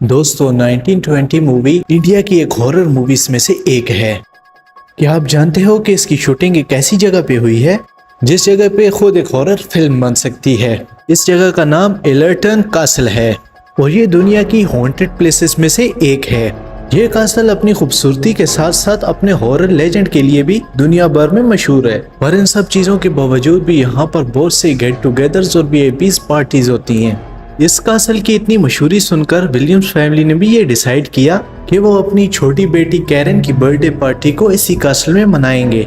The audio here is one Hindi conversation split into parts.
दोस्तों 1920 मूवी इंडिया की एक हॉरर मूवीज में से एक है। क्या आप जानते हो कि इसकी शूटिंग एक ऐसी जगह पे हुई है जिस जगह पे खुद एक हॉरर फिल्म बन सकती है। इस जगह का नाम एलर्टन कासल है और ये दुनिया की हॉन्टेड प्लेसेस में से एक है। ये कासल अपनी खूबसूरती के साथ साथ अपने हॉरर लेजेंड के लिए भी दुनिया भर में मशहूर है। पर इन सब चीजों के बावजूद भी यहाँ पर बहुत से गेट टुगेदर्स और वीआईपी पार्टीज होती हैं। इस कासल की इतनी मशहूरी सुनकर विलियम्स फैमिली ने भी ये डिसाइड किया कि वो अपनी छोटी बेटी कैरन की बर्थडे पार्टी को इसी कासल में मनाएंगे।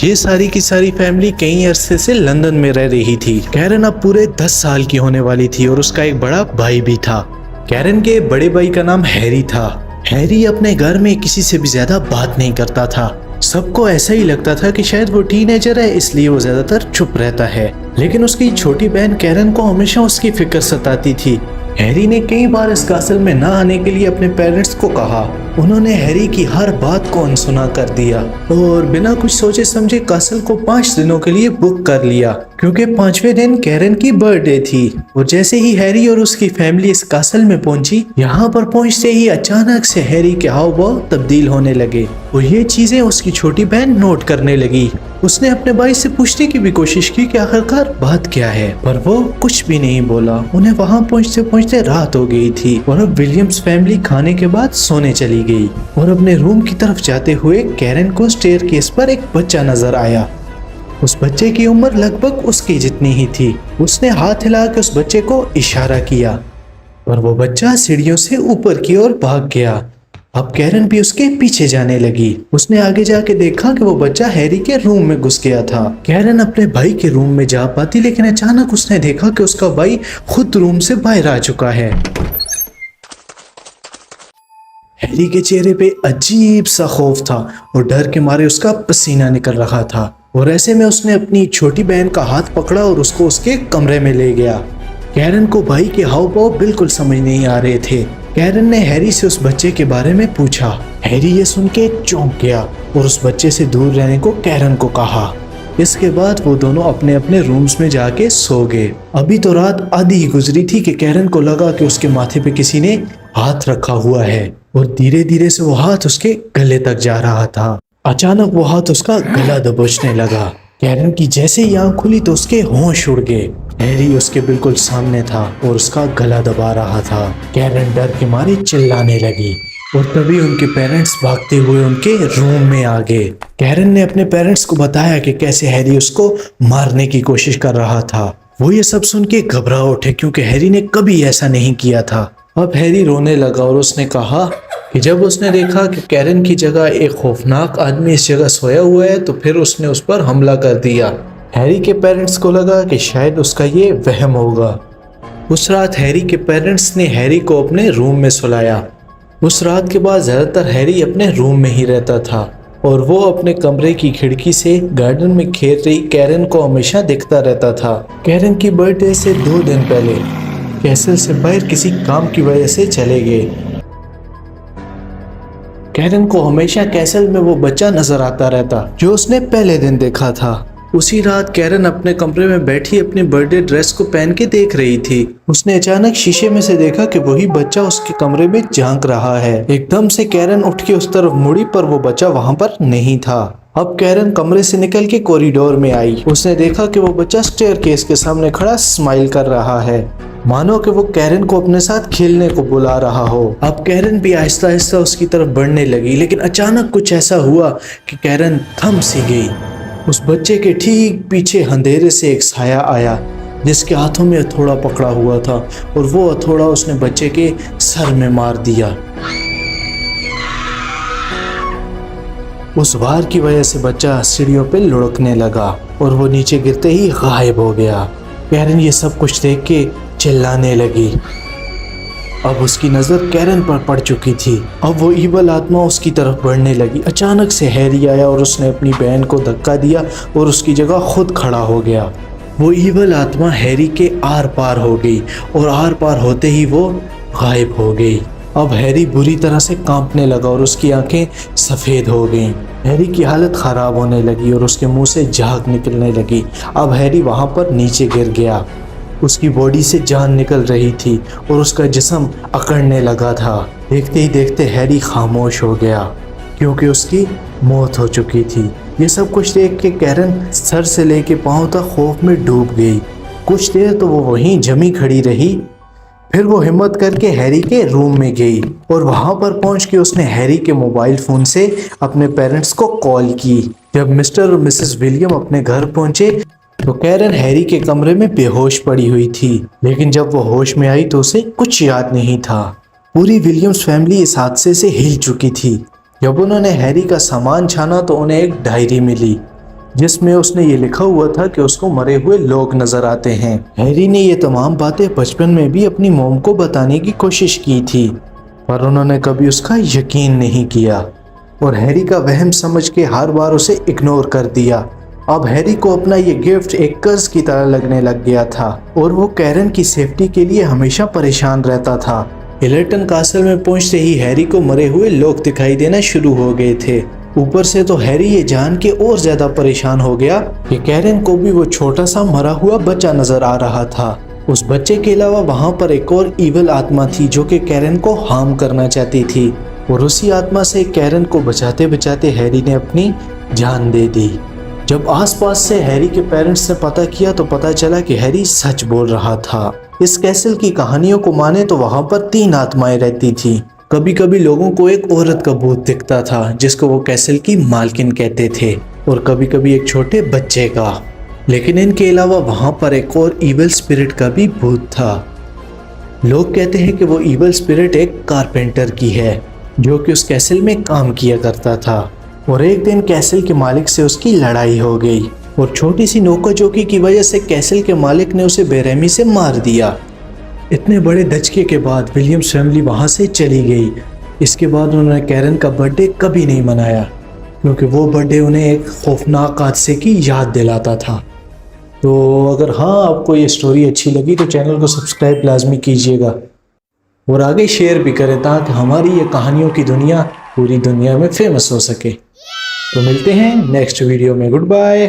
ये सारी की सारी फैमिली कई अरसे से लंदन में रह रही थी। कैरन अब पूरे 10 साल की होने वाली थी और उसका एक बड़ा भाई भी था। कैरन के बड़े भाई का नाम हैरी था। हैरी अपने घर में किसी से भी ज्यादा बात नहीं करता था। सबको ऐसा ही लगता था कि शायद वो टीनेजर है, इसलिए वो ज्यादातर चुप रहता है। लेकिन उसकी छोटी बहन कैरन को हमेशा उसकी फिक्र सताती थी। हैरी ने कई बार इस कासल में ना आने के लिए अपने पेरेंट्स को कहा। उन्होंने हैरी की हर बात को अनसुना कर दिया और बिना कुछ सोचे समझे कासल को 5 दिनों के लिए बुक कर लिया, क्योंकि 5वें दिन कैरन की बर्थडे थी। और जैसे ही हैरी और उसकी फैमिली इस कासल में पहुंची, यहाँ पर पहुंचते ही अचानक से हैरी के हाव भाव तब्दील होने लगे और ये चीजें उसकी छोटी बहन नोट करने लगी। उसने अपने भाई से पूछने की भी कोशिश की कि आखिरकार बात क्या है, पर वो कुछ भी नहीं बोला। उन्हें वहां पहुंचते पहुंचते रात हो गई थी और अब विलियम्स फैमिली खाने के बाद सोने चली गई। और अपने रूम की तरफ जाते हुए कैरन को स्टेयरकेस पर एक बच्चा नजर आया। उस बच्चे की उम्र लगभग उसकी जितनी ही थी। उसने हाथ हिला के उस बच्चे को इशारा किया और वो बच्चा सीढ़ियों से ऊपर की ओर भाग गया। अब कैरन भी उसके पीछे जाने लगी। उसने आगे जाके देखा कि वो बच्चा हैरी के रूम में घुस गया था। कैरन अपने भाई के रूम में जा पाती, लेकिन अचानक उसने देखा कि उसका भाई खुद रूम से बाहर आ चुका है। हैरी के चेहरे पे अजीब सा खौफ था और डर के मारे उसका पसीना निकल रहा था। और ऐसे में उसने अपनी छोटी बहन का हाथ पकड़ा और उसको उसके कमरे में ले गया। कैरन को भाई के हाव भाव बिल्कुल समझ नहीं आ रहे थे। कैरन ने हैरी से उस बच्चे के बारे में पूछा। हैरी ये सुन के चौंक गया और उस बच्चे से दूर रहने को कैरन को कहा। इसके बाद वो दोनों अपने अपने रूम्स में जाके सो गए। अभी तो रात आधी ही गुजरी थी कि कैरन को लगा कि उसके माथे पे किसी ने हाथ रखा हुआ है और धीरे धीरे से वो हाथ उसके गले तक जा रहा था। अचानक वो हाथ उसका गला दबोचने लगा। कैरन की जैसे ही आंख खुली तो उसके होश उड़ गए। हैरी उसके बिल्कुल सामने था और उसका गला दबा रहा था। कैरन डर के मारे चिल्लाने लगी और तभी उनके पेरेंट्स भागते हुए उनके रूम में आ गए। कैरन ने अपने पेरेंट्स को बताया कि कैसे हैरी उसको मारने की कोशिश कर रहा था। वो ये सब सुन के घबरा उठे, क्योंकि हैरी ने कभी ऐसा नहीं किया था। अब हैरी रोने लगा और उसने कहा कि जब उसने देखा कि कैरन की जगह एक खौफनाक आदमी इस जगह सोया हुआ है तो फिर उसने उस पर हमला कर दिया। हैरी के पेरेंट्स को लगा कि शायद उसका ये वहम होगा। उस रात हैरी के पेरेंट्स ने हैरी को अपने रूम में सुलाया। उस रात के बाद ज्यादातर हैरी अपने रूम में ही रहता था और वो अपने कमरे की खिड़की से गार्डन में खेल रही कैरन को हमेशा देखता रहता था। कैरन की बर्थडे से 2 दिन पहले कैसल से बाहर किसी काम की वजह से चले गए। कैरन को हमेशा कैसल में वो बच्चा नजर आता रहता जो उसने पहले दिन देखा था। उसी रात कैरन अपने कमरे में बैठी अपनी बर्थडे ड्रेस को पहन के देख रही थी। उसने अचानक शीशे में से देखा कि वही बच्चा उसके कमरे में झांक रहा है। एकदम से कैरन उठ के उस तरफ मुड़ी, पर वो बच्चा वहां पर नहीं था। अब कैरन कमरे से निकल के कॉरिडोर में आई। उसने देखा कि वो बच्चा स्टेयरकेस के सामने खड़ा स्माइल कर रहा है, मानो कि वो कैरन को अपने साथ खेलने को बुला रहा हो। अब कैरन भी आहिस्ता आहिस्ता उसकी तरफ बढ़ने लगी, लेकिन अचानक कुछ ऐसा हुआ कि कैरन थम सी गई। उस बच्चे के ठीक पीछे अंधेरे से एक साया आया जिसके हाथों में हथौड़ा पकड़ा हुआ था और वो हथौड़ा उसने बच्चे के सर में मार दिया। उस वार की वजह से बच्चा सीढ़ियों पे लुढ़कने लगा और वो नीचे गिरते ही गायब हो गया। कैरन ये सब कुछ देख के चिल्लाने लगी। अब उसकी नजर कैरन पर पड़ चुकी थी। अब वो ईवल आत्मा उसकी तरफ बढ़ने लगी। अचानक से हैरी आया और उसने अपनी बहन को धक्का दिया और उसकी जगह खुद खड़ा हो गया। वो ईवल आत्मा हैरी के आर पार हो गई और आर पार होते ही वो गायब हो गई। अब हैरी बुरी तरह से कांपने लगा और उसकी आंखें सफेद हो गईं। हैरी की हालत खराब होने लगी और उसके मुंह से झाग निकलने लगी। अब हैरी वहां पर नीचे गिर गया। उसकी बॉडी से जान निकल रही थी और उसका जिस्म अकड़ने लगा था। देखते ही देखते हैरी खामोश हो गया क्योंकि उसकी मौत हो चुकी थी। ये सब कुछ देख के कैरन सर से लेके पांव तक खौफ में डूब गई। कुछ देर तो वो वहीं जमी खड़ी रही, फिर वो हिम्मत करके हैरी के रूम में गई और वहां पर पहुंच के उसने हैरी के मोबाइल फोन से अपने पेरेंट्स को कॉल की। जब मिस्टर और मिसेस विलियम अपने घर पहुंचे तो कैरन हैरी के कमरे में बेहोश पड़ी हुई थी, लेकिन जब वो होश में आई तो उसे कुछ याद नहीं था। पूरी विलियम्स फैमिली इस हादसे से हिल चुकी थी। जब उन्होंने हैरी का सामान छाना तो उन्हें एक डायरी मिली जिसमें उसने ये लिखा हुआ था कि उसको मरे हुए लोग नजर आते हैं। हैरी ने ये तमाम बातें बचपन में भी अपनी मॉम को बताने की कोशिश की थी, पर उन्होंने कभी उसका यकीन नहीं किया और हैरी का वहम समझ के हर बार उसे इग्नोर कर दिया। अब हैरी को अपना ये गिफ्ट एक कर्ज की तरह लगने लग गया था और वो कैरन की सेफ्टी के लिए हमेशा परेशान रहता था। हिलर्टन कासल में पहुंचते ही हैरी को मरे हुए लोग दिखाई देना शुरू हो गए थे। ऊपर से तो हैरी ये जान के और ज्यादा परेशान हो गया कि कैरन को भी वो छोटा सा मरा हुआ बच्चा नजर आ रहा था। उस बच्चे के अलावा वहां पर एक और इविल आत्मा थी जो कि कैरन को हार्म करना चाहती थी और उसी आत्मा से कैरन को बचाते बचाते हैरी ने अपनी जान दे दी। जब आसपास से हैरी के पेरेंट्स ने पता किया तो पता चला कि हैरी सच बोल रहा था। इस कैसल की कहानियों को माने तो वहां पर 3 आत्माएं रहती थी। कभी कभी लोगों को एक औरत का भूत दिखता था जिसको वो कैसल की मालकिन कहते थे और कभी कभी एक छोटे बच्चे का, लेकिन इनके अलावा वहां पर एक और इविल स्पिरिट का भी भूत था। लोग कहते हैं कि वो इविल स्पिरिट एक कारपेंटर की है जो कि उस कैसल में काम किया करता था और एक दिन कैसल के मालिक से उसकी लड़ाई हो गई और छोटी सी नोकाझोंकी की वजह से कैसल के मालिक ने उसे बेरहमी से मार दिया। इतने बड़े धचके के बाद विलियम्स फैमिली वहां से चली गई। इसके बाद उन्होंने कैरन का बर्थडे कभी नहीं मनाया क्योंकि वो बर्थडे उन्हें एक खौफनाक हादसे की याद दिलाता था। तो अगर हाँ आपको ये स्टोरी अच्छी लगी तो चैनल को सब्सक्राइब लाजमी कीजिएगा और आगे शेयर भी करें ताकि हमारी ये कहानियों की दुनिया पूरी दुनिया में फेमस हो सके। तो मिलते हैं नेक्स्ट वीडियो में। Good bye.